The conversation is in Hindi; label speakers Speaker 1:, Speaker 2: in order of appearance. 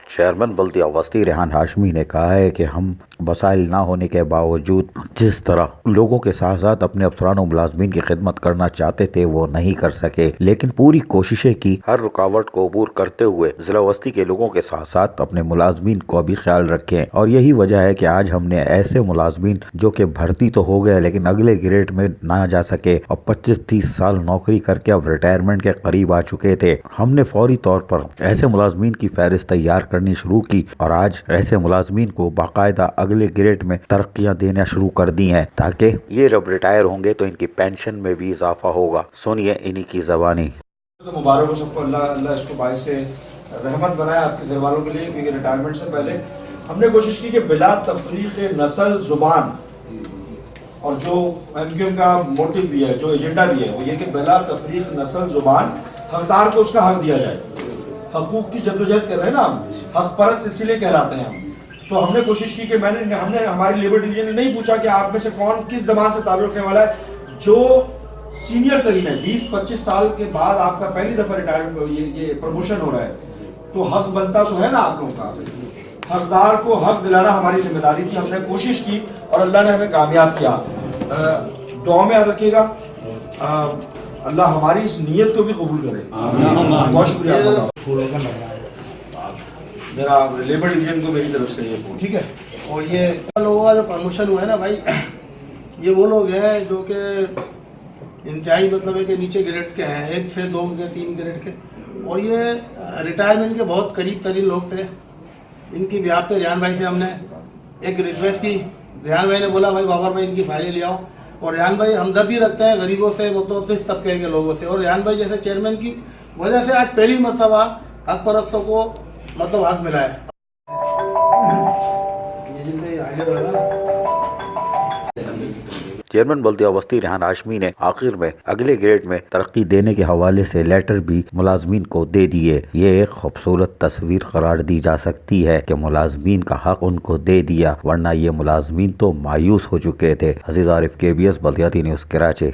Speaker 1: चेयरमैन बल्दिया वस्ती रेहान हाशमी ने कहा है कि हम वसाइल ना होने के बावजूद जिस तरह लोगों के साथ साथ अपने अफसरान और मुलाजमीन की खिदमत करना चाहते थे वो नहीं कर सके, लेकिन पूरी कोशिशें की। हर रुकावट को अबूर करते हुए जिला वस्ती के लोगों के साथ साथ अपने मुलाजमीन को भी ख्याल रखें। और यही वजह है कि आज हमने ऐसे मुलाजमीन जो कि भर्ती तो हो गए लेकिन अगले ग्रेड में ना जा सके और 25-30 साल नौकरी करके अब रिटायरमेंट के करीब आ चुके थे, हमने फौरी तौर पर ऐसे मुलाजमीन की फहरिस्त तैयार करनी शुरू की और आज ऐसे मुलाजमीन को बाकायदा अगले ग्रेड में तरक्कियां देना शुरू कर दी हैं ताकि ये जब रिटायर होंगे तो इनकी पेंशन में भी इजाफा होगा। सुनिए इन्हीं की ज़बानी।
Speaker 2: तो मुबारक हो सबको, अल्लाह इसको बाइस से रहमत बनाए आपके घर वालों के लिए, क्योंकि रिटायरमेंट से पहले हमने कोशिश की कि बिला तफरीक नस्ल जुबान, और जो एमक्यूएम का मोटिव भी है, जो एजेंडा भी है, वो ये कि बिला तफरीक नस्ल जुबान हकदार को उसका हक दिया जाए। हकूक की जद्दोजहद कर रहे हैं ना हम, हक परस्त इसीलिए कहलाते हैं हम। तो हमने कोशिश की कि हमने हमारी लेबर डिवीजन ने नहीं पूछा कि आप में से कौन किस जबान से ताल्लुक रखने वाला है, जो सीनियर तरीन है 20-25 साल के बाद आपका पहली दफा रिटायरमेंट ये प्रमोशन हो रहा है, तो हक बनता तो है ना आप लोगों का। हकदार को हक दिलाना हमारी जिम्मेदारी थी, हमने कोशिश की और अल्लाह ने हमें कामयाब किया। दुआ में याद रखिएगा, अल्लाह हमारी इस नीयत को भी कबूल करे। बहुत शुक्रिया मेरा लेबर डिवीजन को मेरी तरफ से ये
Speaker 3: ठीक है। और ये लोगों का जो प्रमोशन हुआ है ना भाई, ये वो लोग हैं जो कि इंतहाई मतलब है कि नीचे ग्रेड के हैं, 1 से 2 के 3 ग्रेड के, और ये रिटायरमेंट के बहुत करीब तरीन लोग थे। इनकी ब्याह पे रेहान भाई से हमने एक रिक्वेस्ट की। रेहान भाई ने बोला भाई बाबर भाई इनकी फाइलें ले आओ, और रेहान भाई हमदर्दी रखते हैं गरीबों से, मतलब इस तबके के लोगों से, और रेहान भाई जैसे चेयरमैन की वजह से आज पहली मरतबा हक परस्तों को मतलब हक मिला है।
Speaker 1: चेयरमैन बल्दिया वस्ती रेहान हाशमी ने आखिर में अगले ग्रेड में तरक्की देने के हवाले से लेटर भी मुलाजमीन को दे दिए। ये एक खूबसूरत तस्वीर करार दी जा सकती है कि मुलाजमीन का हक उनको दे दिया, वरना ये मुलाजमीन तो मायूस हो चुके थे। अजीज आरिफ, KBS बल्दियाती न्यूज़, कराची।